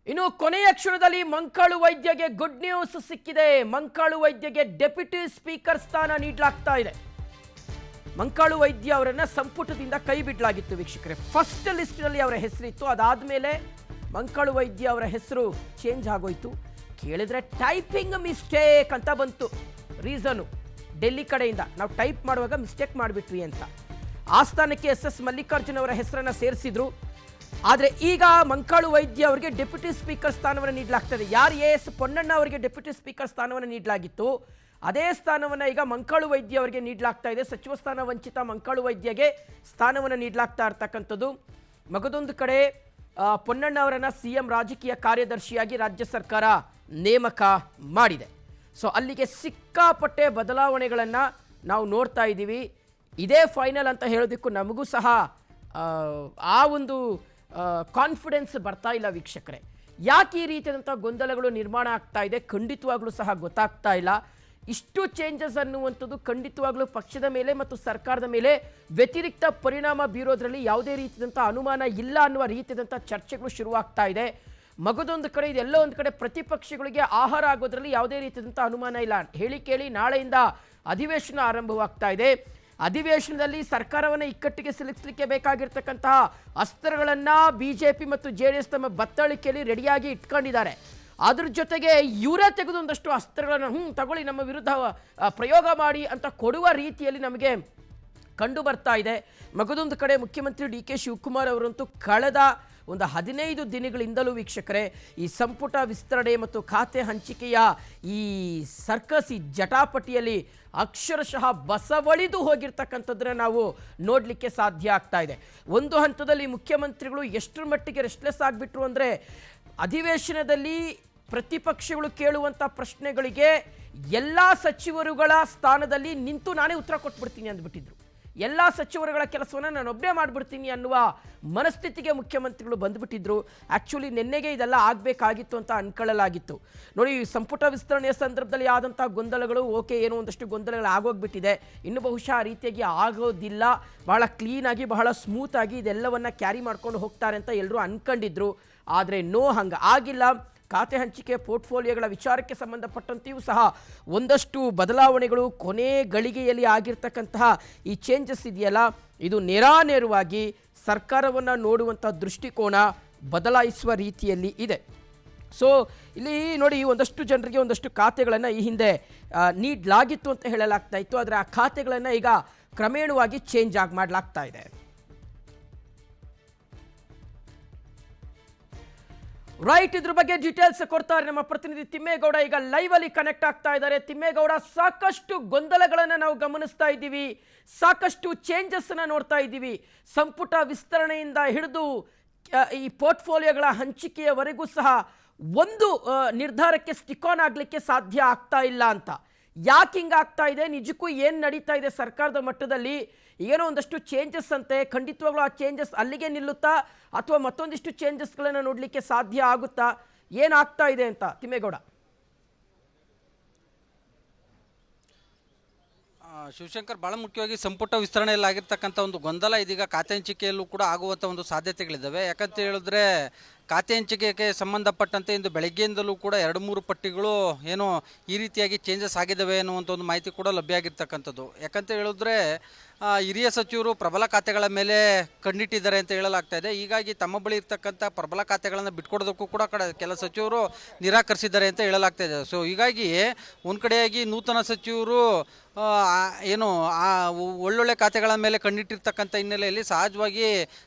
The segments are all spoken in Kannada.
ಇನ್ನು ಕೊನೆಯ ಕ್ಷಣದಲ್ಲಿ ಮಂಕಾಳು ವೈದ್ಯಗೆ ಗುಡ್ ನ್ಯೂಸ್ ಸಿಕ್ಕಿದೆ. ಮಂಕಾಳು ವೈದ್ಯಗೆ ಡೆಪ್ಯೂಟಿ ಸ್ಪೀಕರ್ ಸ್ಥಾನ ನೀಡಲಾಗ್ತಾ ಇದೆ. ಮಂಕಾಳು ವೈದ್ಯ ಅವರನ್ನ ಸಂಪುಟದಿಂದ ಕೈ ಬಿಡಲಾಗಿತ್ತು ವೀಕ್ಷಕರೇ. ಫಸ್ಟ್ ಲಿಸ್ಟ್ ನಲ್ಲಿ ಅವರ ಹೆಸರಿತ್ತು. ಅದಾದ್ಮೇಲೆ ಮಂಕಾಳು ವೈದ್ಯ ಅವರ ಹೆಸರು ಚೇಂಜ್ ಆಗೋಯ್ತು. ಕೇಳಿದ್ರೆ ಟೈಪಿಂಗ್ ಮಿಸ್ಟೇಕ್ ಅಂತ ಬಂತು. ರೀಸನು ಡೆಲ್ಲಿ ಕಡೆಯಿಂದ ನಾವು ಟೈಪ್ ಮಾಡುವಾಗ ಮಿಸ್ಟೇಕ್ ಮಾಡಿಬಿಟ್ವಿ ಅಂತ. ಆ ಸ್ಥಾನಕ್ಕೆ ಎಸ್ ಮಲ್ಲಿಕಾರ್ಜುನ್ ಅವರ ಹೆಸರನ್ನ ಸೇರಿಸಿದ್ರು. ಆದರೆ ಈಗ ಮಂಕಾಳು ವೈದ್ಯ ಅವರಿಗೆ ಡೆಪ್ಯೂಟಿ ಸ್ಪೀಕರ್ ಸ್ಥಾನವನ್ನು ನೀಡಲಾಗ್ತದೆ. ಯಾರು ಎಸ್ ಪೊನ್ನಣ್ಣ ಅವರಿಗೆ ಡೆಪ್ಯೂಟಿ ಸ್ಪೀಕರ್ ಸ್ಥಾನವನ್ನು ನೀಡಲಾಗಿತ್ತು, ಅದೇ ಸ್ಥಾನವನ್ನು ಈಗ ಮಂಕಾಳು ವೈದ್ಯ ಅವರಿಗೆ ನೀಡಲಾಗ್ತಾ ಇದೆ. ಸಚಿವ ಸ್ಥಾನ ವಂಚಿತ ಮಂಕಾಳು ವೈದ್ಯಗೆ ಸ್ಥಾನವನ್ನು ನೀಡಲಾಗ್ತಾ ಇರ್ತಕ್ಕಂಥದ್ದು. ಮಗದೊಂದು ಕಡೆ ಪೊನ್ನಣ್ಣ ಅವರನ್ನು ಸಿಎಂ ರಾಜಕೀಯ ಕಾರ್ಯದರ್ಶಿಯಾಗಿ ರಾಜ್ಯ ಸರ್ಕಾರ ನೇಮಕ ಮಾಡಿದೆ. ಸೊ ಅಲ್ಲಿಗೆ ಸಿಕ್ಕಾಪಟ್ಟೆ ಬದಲಾವಣೆಗಳನ್ನು ನಾವು ನೋಡ್ತಾ ಇದ್ದೀವಿ. ಇದೇ ಫೈನಲ್ ಅಂತ ಹೇಳೋದಕ್ಕೂ ನಮಗೂ ಸಹ ಆ ಒಂದು ಕಾನ್ಫಿಡೆನ್ಸ್ ಬರ್ತಾ ಇಲ್ಲ ವೀಕ್ಷಕರೇ. ಯಾಕೆ ಈ ರೀತಿಯಾದಂಥ ಗೊಂದಲಗಳು ನಿರ್ಮಾಣ ಆಗ್ತಾ ಇದೆ ಖಂಡಿತವಾಗ್ಲೂ ಸಹ ಗೊತ್ತಾಗ್ತಾ ಇಲ್ಲ. ಇಷ್ಟು ಚೇಂಜಸ್ ಅನ್ನುವಂಥದ್ದು ಖಂಡಿತವಾಗ್ಲೂ ಪಕ್ಷದ ಮೇಲೆ ಮತ್ತು ಸರ್ಕಾರದ ಮೇಲೆ ವ್ಯತಿರಿಕ್ತ ಪರಿಣಾಮ ಬೀರೋದ್ರಲ್ಲಿ ಯಾವುದೇ ರೀತಿಯಾದಂಥ ಅನುಮಾನ ಇಲ್ಲ ಅನ್ನುವ ರೀತಿಯಾದಂಥ ಚರ್ಚೆಗಳು ಶುರುವಾಗ್ತಾ ಇದೆ. ಮಗದೊಂದು ಕಡೆ ಇದೆಲ್ಲೋ ಒಂದು ಕಡೆ ಪ್ರತಿಪಕ್ಷಗಳಿಗೆ ಆಹಾರ ಆಗೋದ್ರಲ್ಲಿ ಯಾವುದೇ ರೀತಿಯಾದಂಥ ಅನುಮಾನ ಇಲ್ಲ. ಹೇಳಿ ಕೇಳಿ ನಾಳೆಯಿಂದ ಅಧಿವೇಶನ ಆರಂಭವಾಗ್ತಾ ಇದೆ. ಅಧಿವೇಶನದಲ್ಲಿ ಸರ್ಕಾರವನ್ನು ಇಕ್ಕಟ್ಟಿಗೆ ಸಿಲುಕಿಸಲಿಕ್ಕೆ ಬೇಕಾಗಿರ್ತಕ್ಕಂತಹ ಅಸ್ತ್ರಗಳನ್ನು ಬಿಜೆಪಿ ಮತ್ತು ಜೆಡಿಎಸ್ ತಮ್ಮ ಬತ್ತಳಿಕೆಯಲ್ಲಿ ರೆಡಿಯಾಗಿ ಇಟ್ಕೊಂಡಿದ್ದಾರೆ. ಅದ್ರ ಜೊತೆಗೆ ಇವರೇ ತೆಗೆದು ಒಂದಷ್ಟು ಅಸ್ತ್ರಗಳನ್ನು ತಗೊಳ್ಳಿ ನಮ್ಮ ವಿರುದ್ಧ ಪ್ರಯೋಗ ಮಾಡಿ ಅಂತ ಕೊಡುವ ರೀತಿಯಲ್ಲಿ ನಮಗೆ ಕಂಡು ಬರ್ತಾ ಇದೆ. ಮಗದೊಂದು ಕಡೆ ಮುಖ್ಯಮಂತ್ರಿ ಡಿ ಕೆ ಶಿವಕುಮಾರ್ ಅವರಂತೂ ಕಳೆದ ಒಂದು 15 ದಿನಗಳಿಂದಲೂ ವೀಕ್ಷಕರೇ ಈ ಸಂಪುಟ ವಿಸ್ತರಣೆ ಮತ್ತು ಖಾತೆ ಹಂಚಿಕೆಯ ಈ ಸರ್ಕಸ್, ಈ ಜಟಾಪಟಿಯಲ್ಲಿ ಅಕ್ಷರಶಃ ಬಸವಳಿದು ಹೋಗಿರ್ತಕ್ಕಂಥದ್ದನ್ನು ನಾವು ನೋಡಲಿಕ್ಕೆ ಸಾಧ್ಯ ಆಗ್ತಾ ಇದೆ. ಒಂದು ಹಂತದಲ್ಲಿ ಮುಖ್ಯಮಂತ್ರಿಗಳು ಎಷ್ಟರ ಮಟ್ಟಿಗೆ ರೆಸ್ಟ್ಲೆಸ್ ಆಗಿಬಿಟ್ರು ಅಂದರೆ, ಅಧಿವೇಶನದಲ್ಲಿ ಪ್ರತಿಪಕ್ಷಗಳು ಕೇಳುವಂಥ ಪ್ರಶ್ನೆಗಳಿಗೆ ಎಲ್ಲ ಸಚಿವರುಗಳ ಸ್ಥಾನದಲ್ಲಿ ನಿಂತು ನಾನೇ ಉತ್ತರ ಕೊಟ್ಬಿಡ್ತೀನಿ ಅಂದ್ಬಿಟ್ಟಿದ್ರು. ಎಲ್ಲ ಸಚಿವರುಗಳ ಕೆಲಸವನ್ನು ನಾನು ಒಬ್ಬನೇ ಮಾಡಿಬಿಡ್ತೀನಿ ಅನ್ನುವ ಮನಸ್ಥಿತಿಗೆ ಮುಖ್ಯಮಂತ್ರಿಗಳು ಬಂದುಬಿಟ್ಟಿದ್ರು. ಆ್ಯಕ್ಚುಲಿ ನಿನ್ನೆಗೆ ಇದೆಲ್ಲ ಆಗಬೇಕಾಗಿತ್ತು ಅಂತ ಅನ್ಕೊಳ್ಳಲಾಗಿತ್ತು. ನೋಡಿ, ಸಂಪುಟ ವಿಸ್ತರಣೆಯ ಸಂದರ್ಭದಲ್ಲಿ ಆದಂಥ ಗೊಂದಲಗಳು ಓಕೆ, ಏನೋ ಒಂದಷ್ಟು ಗೊಂದಲಗಳು ಆಗೋಗ್ಬಿಟ್ಟಿದೆ. ಇನ್ನು ಬಹುಶಃ ಆ ರೀತಿಯಾಗಿ ಆಗೋದಿಲ್ಲ, ಬಹಳ ಕ್ಲೀನಾಗಿ ಬಹಳ ಸ್ಮೂತಾಗಿ ಇದೆಲ್ಲವನ್ನು ಕ್ಯಾರಿ ಮಾಡ್ಕೊಂಡು ಹೋಗ್ತಾರೆ ಅಂತ ಎಲ್ಲರೂ ಅನ್ಕೊಂಡಿದ್ರು. ಆದರೆ ನೋ, ಹಂಗೆ ಆಗಿಲ್ಲ. ಖಾತೆ ಹಂಚಿಕೆ ಪೋರ್ಟ್ಫೋಲಿಯೋಗಳ ವಿಚಾರಕ್ಕೆ ಸಂಬಂಧಪಟ್ಟಂತೆಯೂ ಸಹ ಒಂದಷ್ಟು ಬದಲಾವಣೆಗಳು ಕೊನೆ ಗಳಿಗೆಯಲ್ಲಿ ಆಗಿರ್ತಕ್ಕಂತಹ ಈ ಚೇಂಜಸ್ ಇದೆಯಲ್ಲ, ಇದು ನೇರಾನೇರವಾಗಿ ಸರ್ಕಾರವನ್ನು ನೋಡುವಂಥ ದೃಷ್ಟಿಕೋನ ಬದಲಾಯಿಸುವ ರೀತಿಯಲ್ಲಿ ಇದೆ. ಸೊ ಇಲ್ಲಿ ನೋಡಿ, ಒಂದಷ್ಟು ಜನರಿಗೆ ಒಂದಷ್ಟು ಖಾತೆಗಳನ್ನು ಈ ಹಿಂದೆ ನೀಡಲಾಗಿತ್ತು ಅಂತ ಹೇಳಲಾಗ್ತಾ ಇತ್ತು. ಆದರೆ ಆ ಖಾತೆಗಳನ್ನು ಈಗ ಕ್ರಮೇಣವಾಗಿ ಚೇಂಜ್ ಮಾಡಲಾಗ್ತಾ ಇದೆ. ರೈಟ್, ಇದ್ರ ಬಗ್ಗೆ ಡೀಟೇಲ್ಸ್ ಕೊಡ್ತಾರೆ ನಮ್ಮ ಪ್ರತಿನಿಧಿ ತಿಮ್ಮೇಗೌಡ. ಈಗ ಲೈವ್ ಅಲ್ಲಿ ಕನೆಕ್ಟ್ ಆಗ್ತಾ ಇದ್ದಾರೆ. ತಿಮ್ಮೇಗೌಡ, ಸಾಕಷ್ಟು ಗೊಂದಲಗಳನ್ನು ನಾವು ಗಮನಿಸ್ತಾ ಇದ್ದೀವಿ, ಸಾಕಷ್ಟು ಚೇಂಜಸ್ ಅನ್ನ ನೋಡ್ತಾ ಇದ್ದೀವಿ. ಸಂಪುಟ ವಿಸ್ತರಣೆಯಿಂದ ಹಿಡಿದು ಈ ಪೋರ್ಟ್ಫೋಲಿಯೋಗಳ ಹಂಚಿಕೆಯವರೆಗೂ ಸಹ ಒಂದು ನಿರ್ಧಾರಕ್ಕೆ ಸ್ಟಿಕ್ ಆನ್ ಆಗ್ಲಿಕ್ಕೆ ಸಾಧ್ಯ ಆಗ್ತಾ ಇಲ್ಲ ಅಂತ. ಯಾಕೆ ಹಿಂಗಾಗ್ತಾ ಇದೆ? ನಿಜಕ್ಕೂ ಏನು ನಡೀತಾ ಇದೆ ಸರ್ಕಾರದ ಮಟ್ಟದಲ್ಲಿ? ಏನೋ ಒಂದಷ್ಟು ಚೇಂಜಸ್ ಅಂತೆ, ಖಂಡಿತವಾಗ್ಲೂ ಆ ಚೇಂಜಸ್ ಅಲ್ಲಿಗೆ ನಿಲ್ಲುತ್ತಾ ಅಥವಾ ಮತ್ತೊಂದಿಷ್ಟು ಚೇಂಜಸ್ಗಳನ್ನು ನೋಡಲಿಕ್ಕೆ ಸಾಧ್ಯ ಆಗುತ್ತಾ? ಏನಾಗ್ತಾ ಇದೆ ಅಂತ ತಿಮ್ಮೇಗೌಡ? ಶಿವಶಂಕರ್, ಬಹಳ ಮುಖ್ಯವಾಗಿ ಸಂಪುಟ ವಿಸ್ತರಣೆಯಲ್ಲಿ ಆಗಿರ್ತಕ್ಕಂಥ ಒಂದು ಗೊಂದಲ ಇದೀಗ ಖಾತೆ ಹಂಚಿಕೆಯಲ್ಲೂ ಕೂಡ ಆಗುವಂಥ ಒಂದು ಸಾಧ್ಯತೆಗಳಿದ್ದಾವೆ. ಯಾಕಂತ ಹೇಳಿದ್ರೆ ಖಾತೆ ಹಂಚಿಕೆಗೆ ಸಂಬಂಧಪಟ್ಟಂತೆ ಇಂದು ಬೆಳಗ್ಗೆಯಿಂದಲೂ ಕೂಡ 2-3 ಪಟ್ಟಿಗಳು ಏನೋ ಈ ರೀತಿಯಾಗಿ ಚೇಂಜಸ್ ಆಗಿದ್ದಾವೆ ಅನ್ನುವಂಥ ಒಂದು ಮಾಹಿತಿ ಕೂಡ ಲಭ್ಯ ಆಗಿರ್ತಕ್ಕಂಥದ್ದು. ಯಾಕಂತ ಹೇಳಿದ್ರೆ ಹಿರಿಯ ಸಚಿವರು ಪ್ರಬಲ ಖಾತೆಗಳ ಮೇಲೆ ಕಣ್ಣಿಟ್ಟಿದ್ದಾರೆ ಅಂತ ಹೇಳಲಾಗ್ತಾ ಇದೆ. ಹೀಗಾಗಿ ತಮ್ಮ ಬಳಿ ಇರ್ತಕ್ಕಂಥ ಪ್ರಬಲ ಖಾತೆಗಳನ್ನು ಬಿಟ್ಕೊಡೋದಕ್ಕೂ ಕೂಡ ಕೆಲ ಸಚಿವರು ನಿರಾಕರಿಸಿದ್ದಾರೆ ಅಂತ ಹೇಳಲಾಗ್ತಾ ಇದೆ. ಸೊ ಹೀಗಾಗಿ ಒಂದು ಕಡೆಯಾಗಿ ನೂತನ ಸಚಿವರು ಏನು ಒಳ್ಳೊಳ್ಳೆ ಖಾತೆಗಳ ಮೇಲೆ ಕಣ್ಣಿಟ್ಟಿರ್ತಕ್ಕಂಥ ಹಿನ್ನೆಲೆಯಲ್ಲಿ ಸಹಜವಾಗಿ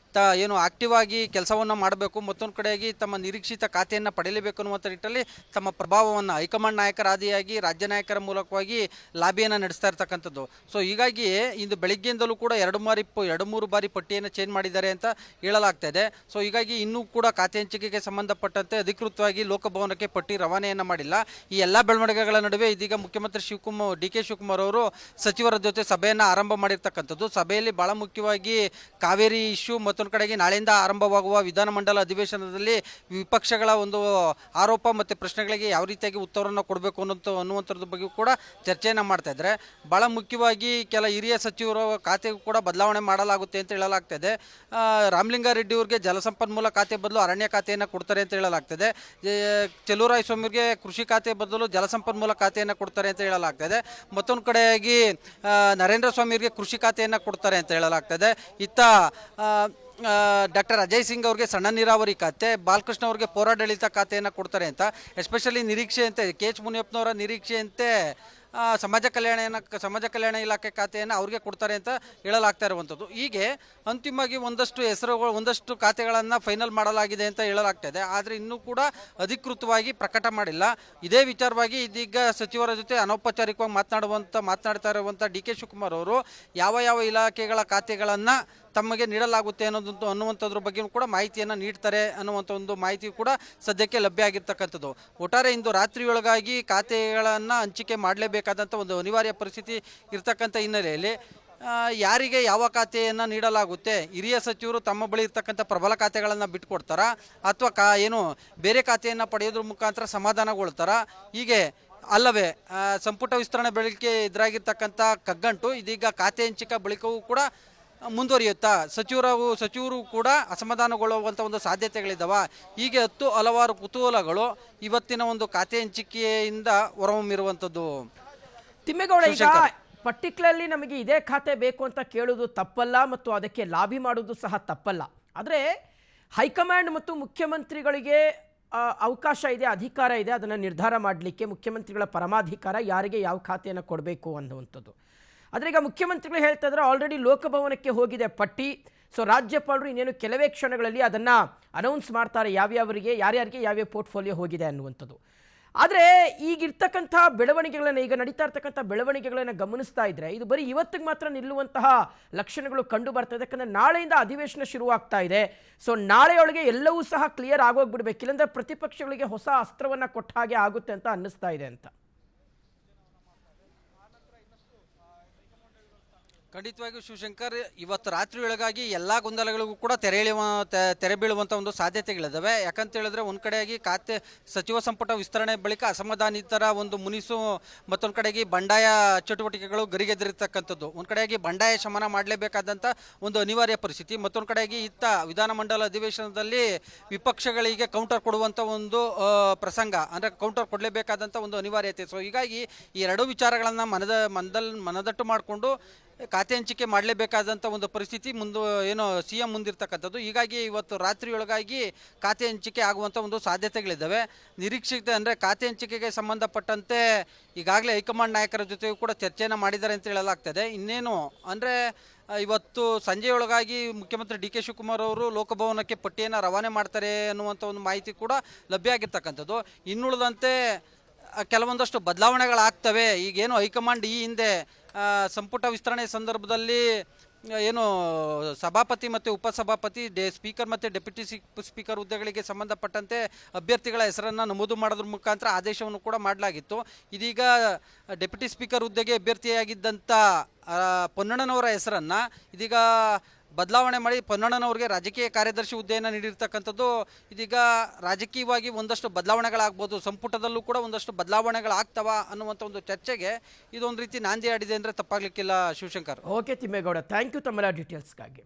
ಏನು ಆಕ್ಟಿವ್ ಆಗಿ ಕೆಲಸವನ್ನು ಮಾಡಬೇಕು, ಮತ್ತೊಂದು ಕಡೆಯಾಗಿ ತಮ್ಮ ನಿರೀಕ್ಷಿತ ಖಾತೆಯನ್ನು ಪಡೆಯಲೇಬೇಕು ಅನ್ನುವಂಥ ನಿಟ್ಟಲ್ಲಿ ತಮ್ಮ ಪ್ರಭಾವವನ್ನು ಹೈಕಮಾಂಡ್ ನಾಯಕರ ಆದಿಯಾಗಿ ರಾಜ್ಯ ನಾಯಕರ ಮೂಲಕವಾಗಿ ಲಾಬಿಯನ್ನು ನಡೆಸ್ತಾ ಇರ್ತಕ್ಕಂಥದ್ದು. ಸೊ ಹೀಗಾಗಿ ಇಂದು ಬೆಳಗ್ಗೆಯಿಂದಲೂ ಕೂಡ 2-3 ಬಾರಿ ಪಟ್ಟಿಯನ್ನು ಚೇಂಜ್ ಮಾಡಿದ್ದಾರೆ ಅಂತ ಹೇಳಲಾಗ್ತಾ ಇದೆ. ಸೊ ಹೀಗಾಗಿ ಇನ್ನೂ ಕೂಡ ಖಾತೆ ಹಂಚಿಕೆಗೆ ಸಂಬಂಧಪಟ್ಟಂತೆ ಅಧಿಕೃತವಾಗಿ ಲೋಕಭವನಕ್ಕೆ ಪಟ್ಟಿ ರವಾನೆಯನ್ನು ಮಾಡಿಲ್ಲ. ಈ ಎಲ್ಲ ಬೆಳವಣಿಗೆಗಳ ನಡುವೆ ಇದೀಗ ಮುಖ್ಯಮಂತ್ರಿ ಡಿ ಕೆ ಶಿವಕುಮಾರ್ ಅವರು ಸಚಿವರ ಜೊತೆ ಸಭೆಯನ್ನು ಆರಂಭ ಮಾಡಿರ್ತಕ್ಕಂಥದ್ದು. ಸಭೆಯಲ್ಲಿ ಬಹಳ ಮುಖ್ಯವಾಗಿ ಕಾವೇರಿ ಇಶ್ಯೂ ಮತ್ತು ಮತ್ತೊಂದು ಕಡೆಗೆ ನಾಳೆಯಿಂದ ಆರಂಭವಾಗುವ ವಿಧಾನಮಂಡಲ ಅಧಿವೇಶನದಲ್ಲಿ ವಿಪಕ್ಷಗಳ ಒಂದು ಆರೋಪ ಮತ್ತು ಪ್ರಶ್ನೆಗಳಿಗೆ ಯಾವ ರೀತಿಯಾಗಿ ಉತ್ತರವನ್ನು ಕೊಡಬೇಕು ಅನ್ನುವಂಥದ್ರ ಬಗ್ಗೆ ಕೂಡ ಚರ್ಚೆಯನ್ನು ಮಾಡ್ತಾ ಇದ್ದಾರೆ. ಭಾಳ ಮುಖ್ಯವಾಗಿ ಕೆಲ ಹಿರಿಯ ಸಚಿವರ ಖಾತೆಗೂ ಕೂಡ ಬದಲಾವಣೆ ಮಾಡಲಾಗುತ್ತೆ ಅಂತ ಹೇಳಲಾಗ್ತದೆ. ರಾಮಲಿಂಗಾರೆಡ್ಡಿ ಅವರಿಗೆ ಜಲಸಂಪನ್ಮೂಲ ಖಾತೆ ಬದಲು ಅರಣ್ಯ ಖಾತೆಯನ್ನು ಕೊಡ್ತಾರೆ ಅಂತ ಹೇಳಲಾಗ್ತದೆ. ಚೆಲುವರಾಯಸ್ವಾಮಿಗೆ ಕೃಷಿ ಖಾತೆ ಬದಲು ಜಲಸಂಪನ್ಮೂಲ ಖಾತೆಯನ್ನು ಕೊಡ್ತಾರೆ ಅಂತ ಹೇಳಲಾಗ್ತದೆ. ಮತ್ತೊಂದು ಕಡೆಯಾಗಿ ನರೇಂದ್ರ ಸ್ವಾಮಿಯವರಿಗೆ ಕೃಷಿ ಖಾತೆಯನ್ನು ಕೊಡ್ತಾರೆ ಅಂತ ಹೇಳಲಾಗ್ತದೆ. ಇತ್ತ ಡಾಕ್ಟರ್ ಅಜಯ್ ಸಿಂಗ್ ಅವ್ರಿಗೆ ಸಣ್ಣ ನೀರಾವರಿ ಖಾತೆ, ಬಾಲಕೃಷ್ಣ ಅವ್ರಿಗೆ ಪೌರಾಡಳಿತ ಖಾತೆಯನ್ನು ಕೊಡ್ತಾರೆ ಅಂತ ಎಸ್ಪೆಷಲಿ ನಿರೀಕ್ಷೆಯಂತೆ KH ಮುನಿಯಪ್ಪನವರ ನಿರೀಕ್ಷೆಯಂತೆ ಸಮಾಜ ಕಲ್ಯಾಣ ಇಲಾಖೆ ಖಾತೆಯನ್ನು ಅವ್ರಿಗೆ ಕೊಡ್ತಾರೆ ಅಂತ ಹೇಳಲಾಗ್ತಾ ಇರುವಂಥದ್ದು. ಹೀಗೆ ಅಂತಿಮವಾಗಿ ಒಂದಷ್ಟು ಹೆಸರುಗಳು, ಒಂದಷ್ಟು ಖಾತೆಗಳನ್ನು ಫೈನಲ್ ಮಾಡಲಾಗಿದೆ ಅಂತ ಹೇಳಲಾಗ್ತದೆ. ಆದರೆ ಇನ್ನೂ ಕೂಡ ಅಧಿಕೃತವಾಗಿ ಪ್ರಕಟ ಮಾಡಿಲ್ಲ. ಇದೇ ವಿಚಾರವಾಗಿ ಇದೀಗ ಸಚಿವರ ಜೊತೆ ಅನೌಪಚಾರಿಕವಾಗಿ ಮಾತನಾಡ್ತಾ ಇರುವಂಥ DK ಶಿವಕುಮಾರ್ ಅವರು ಯಾವ ಇಲಾಖೆಗಳ ಖಾತೆಗಳನ್ನು ತಮಗೆ ನೀಡಲಾಗುತ್ತೆ ಅನ್ನುವಂಥದ್ರ ಬಗ್ಗೆ ಕೂಡ ಮಾಹಿತಿಯನ್ನು ನೀಡ್ತಾರೆ ಅನ್ನುವಂಥ ಒಂದು ಮಾಹಿತಿ ಕೂಡ ಸದ್ಯಕ್ಕೆ ಲಭ್ಯ ಆಗಿರ್ತಕ್ಕಂಥದ್ದು. ಒಟ್ಟಾರೆ ಇಂದು ರಾತ್ರಿಯೊಳಗಾಗಿ ಖಾತೆಗಳನ್ನು ಹಂಚಿಕೆ ಮಾಡಲೇಬೇಕಾದಂಥ ಒಂದು ಅನಿವಾರ್ಯ ಪರಿಸ್ಥಿತಿ ಇರ್ತಕ್ಕಂಥ ಹಿನ್ನೆಲೆಯಲ್ಲಿ ಯಾರಿಗೆ ಯಾವ ಖಾತೆಯನ್ನು ನೀಡಲಾಗುತ್ತೆ, ಹಿರಿಯ ಸಚಿವರು ತಮ್ಮ ಬಳಿ ಇರ್ತಕ್ಕಂಥ ಪ್ರಬಲ ಖಾತೆಗಳನ್ನು ಬಿಟ್ಕೊಡ್ತಾರಾ ಅಥವಾ ಏನು ಬೇರೆ ಖಾತೆಯನ್ನು ಪಡೆಯೋದ್ರ ಮುಖಾಂತರ ಸಮಾಧಾನಗೊಳ್ತಾರ, ಹೀಗೆ ಅಲ್ಲವೇ ಸಂಪುಟ ವಿಸ್ತರಣೆ ಬಳಿಕೆ ಎದುರಾಗಿರ್ತಕ್ಕಂಥ ಕಗ್ಗಂಟು ಇದೀಗ ಖಾತೆ ಹಂಚಿಕೆ ಬಳಿಕವೂ ಕೂಡ ಮುಂದುವರಿಯುತ್ತಾ, ಸಚಿವರು ಕೂಡ ಅಸಮಾಧಾನಗೊಳ್ಳುವಂಥ ಒಂದು ಸಾಧ್ಯತೆಗಳಿದ್ದಾವ. ಹೀಗೆ ಹಲವಾರು ಕುತೂಹಲಗಳು ಇವತ್ತಿನ ಒಂದು ಖಾತೆ ಹಂಚಿಕೆಯಿಂದ ಹೊರಹೊಮ್ಮಿರುವಂಥದ್ದು. ತಿಮ್ಮೇಗೌಡ, ಈಗ ಪರ್ಟಿಕ್ಯುಲರ್ಲಿ ನಮಗೆ ಇದೇ ಖಾತೆ ಬೇಕು ಅಂತ ಕೇಳೋದು ತಪ್ಪಲ್ಲ ಮತ್ತು ಅದಕ್ಕೆ ಲಾಬಿ ಮಾಡೋದು ಸಹ ತಪ್ಪಲ್ಲ. ಆದರೆ ಹೈಕಮಾಂಡ್ ಮತ್ತು ಮುಖ್ಯಮಂತ್ರಿಗಳಿಗೆ ಅವಕಾಶ ಇದೆ, ಅಧಿಕಾರ ಇದೆ, ಅದನ್ನು ನಿರ್ಧಾರ ಮಾಡಲಿಕ್ಕೆ ಮುಖ್ಯಮಂತ್ರಿಗಳ ಪರಮಾಧಿಕಾರ ಯಾರಿಗೆ ಯಾವ ಖಾತೆಯನ್ನು ಕೊಡಬೇಕು ಅನ್ನುವಂಥದ್ದು. ಆದರೆ ಈಗ ಮುಖ್ಯಮಂತ್ರಿಗಳು ಹೇಳ್ತಾ ಇದ್ದಾರೆ ಆಲ್ರೆಡಿ ಲೋಕಭವನಕ್ಕೆ ಹೋಗಿದೆ ಪಟ್ಟಿ. ಸೊ ರಾಜ್ಯಪಾಲರು ಇನ್ನೇನು ಕೆಲವೇ ಕ್ಷಣಗಳಲ್ಲಿ ಅದನ್ನು ಅನೌನ್ಸ್ ಮಾಡ್ತಾರೆ ಯಾರ್ಯಾರಿಗೆ ಯಾವ್ಯಾವ ಪೋರ್ಟ್ಫೋಲಿಯೋ ಹೋಗಿದೆ ಅನ್ನುವಂಥದ್ದು. ಆದರೆ ಈಗಿರ್ತಕ್ಕಂಥ ಬೆಳವಣಿಗೆಗಳನ್ನು, ಈಗ ನಡೀತಾ ಇರ್ತಕ್ಕಂಥ ಬೆಳವಣಿಗೆಗಳನ್ನು ಗಮನಿಸ್ತಾ ಇದ್ರೆ ಇದು ಬರೀ ಇವತ್ತಿಗೆ ಮಾತ್ರ ನಿಲ್ಲುವಂತಹ ಲಕ್ಷಣಗಳು ಕಂಡು ಬರ್ತಾ ಇದೆ. ಯಾಕಂದರೆ ನಾಳೆಯಿಂದ ಅಧಿವೇಶನ ಶುರುವಾಗ್ತಾ ಇದೆ. ಸೊ ನಾಳೆಯೊಳಗೆ ಎಲ್ಲವೂ ಸಹ ಕ್ಲಿಯರ್ ಆಗೋಗ್ಬಿಡ್ಬೇಕು, ಇಲ್ಲಾಂದರೆ ಪ್ರತಿಪಕ್ಷಗಳಿಗೆ ಹೊಸ ಅಸ್ತ್ರವನ್ನು ಕೊಟ್ಟ ಹಾಗೆ ಆಗುತ್ತೆ ಅಂತ ಅನ್ನಿಸ್ತಾ ಇದೆ ಅಂತ. ಖಂಡಿತವಾಗಿಯೂ ಶಿವಶಂಕರ್, ಇವತ್ತು ರಾತ್ರಿ ಒಳಗಾಗಿ ಎಲ್ಲ ಗೊಂದಲಗಳಿಗೂ ಕೂಡ ತೆರೆ ಬೀಳುವಂಥ ಒಂದು ಸಾಧ್ಯತೆಗಳಿದ್ದಾವೆ. ಯಾಕಂತ ಹೇಳಿದ್ರೆ ಒಂದು ಕಡೆಯಾಗಿ ಸಚಿವ ಸಂಪುಟ ವಿಸ್ತರಣೆ ಬಳಿಕ ಅಸಮಾಧಾನಿತರ ಒಂದು ಮುನಿಸು, ಮತ್ತೊಂದು ಕಡೆಗೆ ಬಂಡಾಯ ಚಟುವಟಿಕೆಗಳು ಗರಿಗೆದರಿರ್ತಕ್ಕಂಥದ್ದು, ಒಂದು ಕಡೆಯಾಗಿ ಬಂಡಾಯ ಶಮನ ಮಾಡಲೇಬೇಕಾದಂಥ ಒಂದು ಅನಿವಾರ್ಯ ಪರಿಸ್ಥಿತಿ, ಮತ್ತೊಂದು ಕಡೆಗೆ ಇತ್ತ ವಿಧಾನಮಂಡಲ ಅಧಿವೇಶನದಲ್ಲಿ ವಿಪಕ್ಷಗಳಿಗೆ ಕೌಂಟರ್ ಕೊಡುವಂಥ ಒಂದು ಪ್ರಸಂಗ, ಅಂದರೆ ಕೌಂಟರ್ ಕೊಡಲೇಬೇಕಾದಂಥ ಒಂದು ಅನಿವಾರ್ಯತೆ. ಸೊ ಹೀಗಾಗಿ ಈ ಎರಡೂ ವಿಚಾರಗಳನ್ನು ಮನದಟ್ಟು ಮಾಡಿಕೊಂಡು ಖಾತೆ ಹಂಚಿಕೆ ಮಾಡಲೇಬೇಕಾದಂಥ ಒಂದು ಪರಿಸ್ಥಿತಿ CM ಮುಂದಿರ್ತಕ್ಕಂಥದ್ದು. ಹೀಗಾಗಿ ಇವತ್ತು ರಾತ್ರಿಯೊಳಗಾಗಿ ಖಾತೆ ಹಂಚಿಕೆ ಆಗುವಂಥ ಒಂದು ಸಾಧ್ಯತೆಗಳಿದ್ದಾವೆ. ನಿರೀಕ್ಷಿತ ಅಂದರೆ ಖಾತೆ ಹಂಚಿಕೆಗೆ ಸಂಬಂಧಪಟ್ಟಂತೆ ಈಗಾಗಲೇ ಹೈಕಮಾಂಡ್ ನಾಯಕರ ಜೊತೆಗೂ ಕೂಡ ಚರ್ಚೆಯನ್ನು ಮಾಡಿದ್ದಾರೆ ಅಂತ ಹೇಳಲಾಗ್ತದೆ. ಇನ್ನೇನು ಅಂದರೆ ಇವತ್ತು ಸಂಜೆಯೊಳಗಾಗಿ ಮುಖ್ಯಮಂತ್ರಿ DK ಶಿವಕುಮಾರ್ ಅವರು ಲೋಕಭವನಕ್ಕೆ ಪಟ್ಟಿಯನ್ನು ರವಾನೆ ಮಾಡ್ತಾರೆ ಅನ್ನುವಂಥ ಒಂದು ಮಾಹಿತಿ ಕೂಡ ಲಭ್ಯ ಆಗಿರ್ತಕ್ಕಂಥದ್ದು. ಇನ್ನುಳಿದಂತೆ ಕೆಲವೊಂದಷ್ಟು ಬದಲಾವಣೆಗಳಾಗ್ತವೆ. ಈಗೇನು ಹೈಕಮಾಂಡ್ ಈ ಹಿಂದೆ ಸಂಪುಟ ವಿಸ್ತರಣೆ ಸಂದರ್ಭದಲ್ಲಿ ಏನು ಸಭಾಪತಿ ಮತ್ತು ಉಪಸಭಾಪತಿ, ಸ್ಪೀಕರ್ ಮತ್ತು ಡೆಪ್ಯೂಟಿ ಸ್ಪೀಕರ್ ಹುದ್ದೆಗಳಿಗೆ ಸಂಬಂಧಪಟ್ಟಂತೆ ಅಭ್ಯರ್ಥಿಗಳ ಹೆಸರನ್ನು ನಮೂದು ಮಾಡೋದ್ರ ಮುಖಾಂತರ ಆದೇಶವನ್ನು ಕೂಡ ಮಾಡಲಾಗಿತ್ತು. ಇದೀಗ ಡೆಪ್ಯೂಟಿ ಸ್ಪೀಕರ್ ಹುದ್ದೆಗೆ ಅಭ್ಯರ್ಥಿಯಾಗಿದ್ದಂಥ ಪೊನ್ನಣ್ಣನವರ ಹೆಸರನ್ನು ಇದೀಗ ಬದಲಾವಣೆ ಮಾಡಿ ಪೊನ್ನಣ್ಣನವ್ರಿಗೆ ರಾಜಕೀಯ ಕಾರ್ಯದರ್ಶಿ ಹುದ್ದೆಯನ್ನು ನೀಡಿರ್ತಕ್ಕಂಥದ್ದು. ಇದೀಗ ರಾಜಕೀಯವಾಗಿ ಒಂದಷ್ಟು ಬದಲಾವಣೆಗಳಾಗ್ಬೋದು, ಸಂಪುಟದಲ್ಲೂ ಕೂಡ ಒಂದಷ್ಟು ಬದಲಾವಣೆಗಳಾಗ್ತವ ಅನ್ನುವಂಥ ಒಂದು ಚರ್ಚೆಗೆ ಇದೊಂದು ರೀತಿ ನಾಂದಿ ಆಡಿದೆ ಅಂದರೆ ತಪ್ಪಾಗಲಿಕ್ಕಿಲ್ಲ Shivashankar. Okay Thimmegowda, thank you ತಮ್ಮೆಲ್ಲ ಡೀಟೇಲ್ಸ್ಗಾಗಿ.